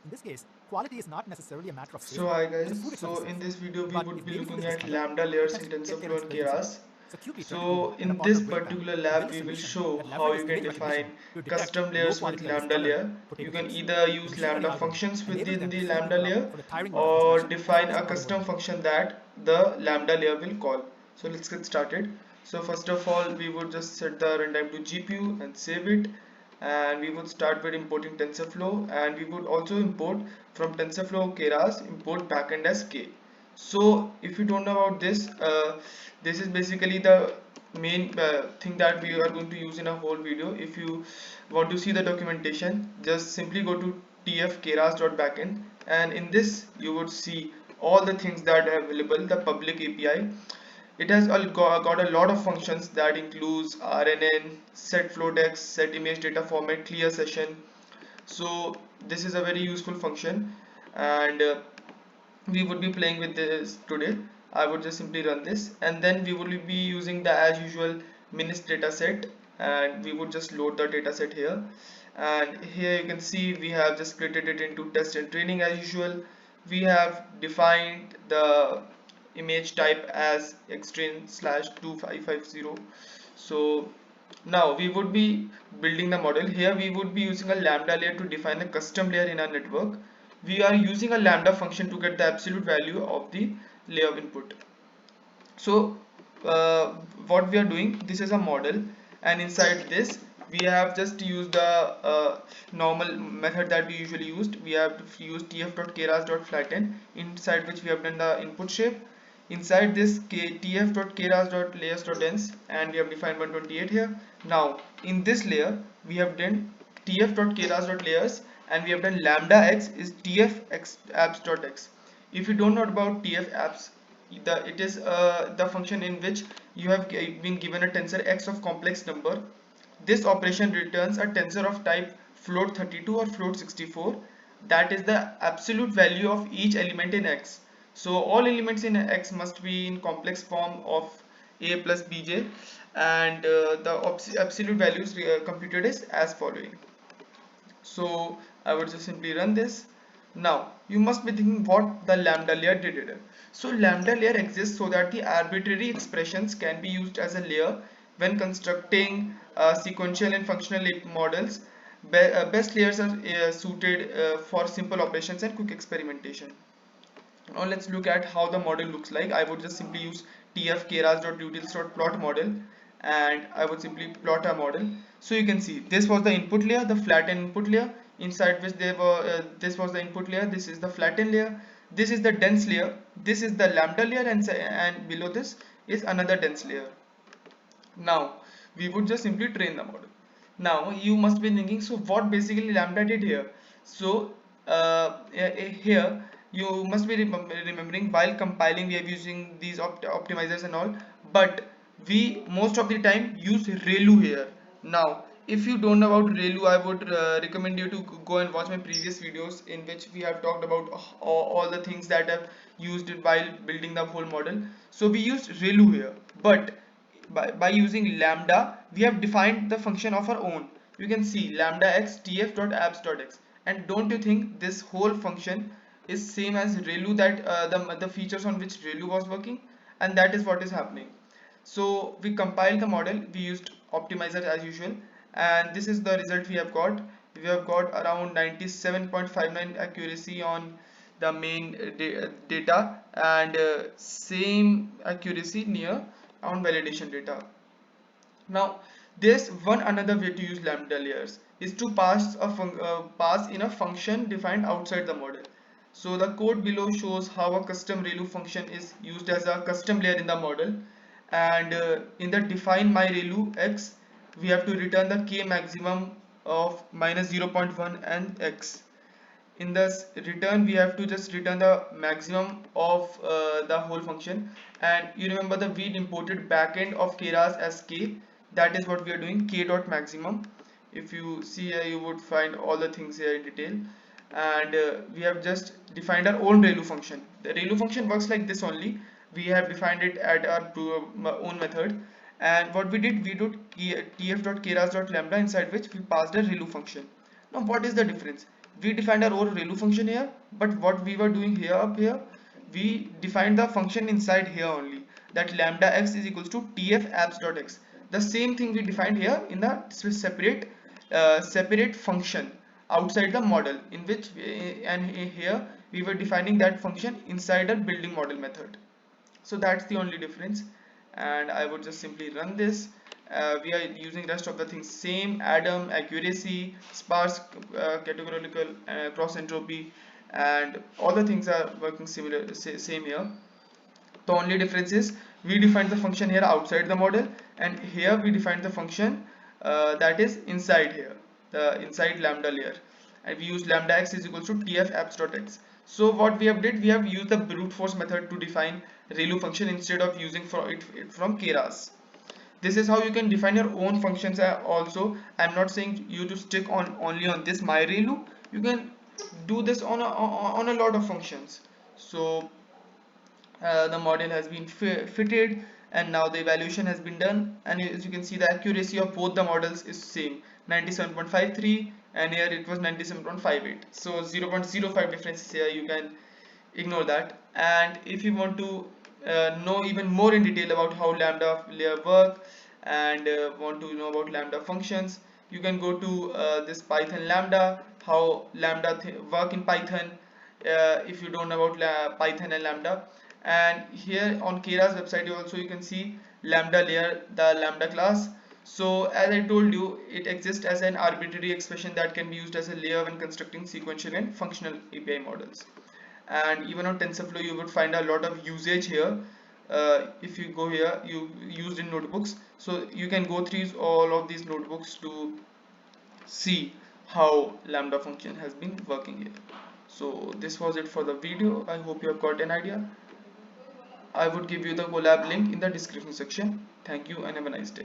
In this case, quality is not necessarily a matter of So safety. hi It is a guys, food so itself is in safe. this video we But would if be baby food looking is at discarded, lambda the layers pet in get TensorFlow parents and will be sued. Keras. So QP turned to So Google and a in partner this BrainBank particular to build lab a we will solution show that how leverages you can image define recognition to detect custom low layers with quality or lambda discolored layer. You potato can chips. either The use machine learning lambda algorithm functions enables within them to the save the lambda crop layer for the tiring mode of or inspection as define opposed a to other custom word. function that the lambda layer will call. So let's get started. So first of all we would just set the runtime to GPU and save it, and we would start with importing TensorFlow, and we would also import from TensorFlow Keras import backend as K. So if you don't know about this, this is basically the main thing that we are going to use in a whole video. If you want to see the documentation, just simply go to tfkeras.backend, and in this you would see all the things that are available, the public API. It has got a lot of functions that includes RNN, set flow text, set image data format, clear session. So this is a very useful function, and we would be playing with this today. I would just simply run this, and then we will be using the as usual minis dataset, and we would just load the dataset here. And here you can see we have just splitted it into test and training as usual. We have defined the image type as xtrain slash 2550. So now we would be building the model. Here we would be using a lambda layer to define a custom layer in our network. We are using a lambda function to get the absolute value of the layer input. So what we are doing, this is a model, and inside this we have just used the normal method that we usually used. We have used tf.keras.flatten, inside which we have done the input shape. Inside this tf.keras.layers.dense, and we have defined 128 here. Now in this layer we have done tf.keras.layers, and we have done lambda x is tf.apps.x. If you don't know about tf.apps, it is the function in which you have been given a tensor x of complex number. This operation returns a tensor of type float 32 or float 64, that is the absolute value of each element in x. So all elements in x must be in complex form of a plus bj, and the absolute values computed is as following. So I would just simply run this. Now you must be thinking what the lambda layer did here. So lambda layer exists so that the arbitrary expressions can be used as a layer when constructing sequential and functional models. Best layers are suited for simple operations and quick experimentation. Now let's look at how the model looks like. I would just simply use tf_keras.utils.plot model, and I would simply plot a model. So you can see this was the input layer, the flattened input layer, inside which there were this was the input layer, this is the flattened layer, this is the dense layer, this is the lambda layer, and below this is another dense layer. Now we would just simply train the model. Now you must be thinking, so what basically lambda did here? So here you must be remembering, while compiling we are using these optimizers and all, but we most of the time use ReLU here. Now if you don't know about ReLU, I would recommend you to go and watch my previous videos in which we have talked about all the things that I've used while building the whole model. So we used ReLU here, but by using lambda we have defined the function of our own. You can see lambda x tf.apps.x, and don't you think this whole function is same as ReLU, that the features on which ReLU was working, and that is what is happening. So we compiled the model, we used optimizer as usual, and this is the result we have got. We have got around 97.59 accuracy on the main data, and same accuracy near on validation data. Now there's one another way to use lambda layers is to pass in a function defined outside the model. So the code below shows how a custom ReLU function is used as a custom layer in the model, and in the define my ReLU x we have to return the k maximum of minus 0.1 and x. In this return we have to just return the maximum of the whole function, and you remember the we imported backend of keras as k, that is what we are doing, k dot maximum. If you see here you would find all the things here in detail, and we have just defined our own ReLU function. The ReLU function works like this only. We have defined it at our own method, and what we did, we did tf.keras.lambda, inside which we passed a ReLU function. Now what is the difference? we defined our own ReLU function here, but what we were doing here up here, we defined the function inside here only, that lambda x is equals to tf apps.x. The same thing we defined here in the separate function outside the model, in which and here we were defining that function inside a building model method. So that's the only difference, and I would just simply run this. We are using rest of the things same: Adam, accuracy, sparse, categorical, cross entropy, and all the things are working similar, same here. The only difference is we defined the function here outside the model, and here we defined the function that is inside here, the inside lambda layer, and we use lambda x is equals to tf apps.x. So what we have did, we have used the brute force method to define ReLU function instead of using it from Keras. This is how you can define your own functions also. I'm not saying you to stick on only on this myReLU. You can do this on a lot of functions. So the model has been fitted, and now the evaluation has been done, and as you can see, the accuracy of both the models is same, 97.53, and here it was 97.58. So 0.05 difference is here, you can ignore that. And if you want to know even more in detail about how lambda layer work, and want to know about lambda functions, you can go to this Python lambda, how lambda work in Python, if you don't know about Python and lambda. And here on Keras website also you can see lambda layer, the lambda class. So as I told you, it exists as an arbitrary expression that can be used as a layer when constructing sequential and functional API models. And even on TensorFlow you would find a lot of usage here. If you go here, you used in notebooks, so you can go through all of these notebooks to see how lambda function has been working here. So this was it for the video. I hope you have got an idea. I would give you the Colab link in the description section. Thank you and have a nice day.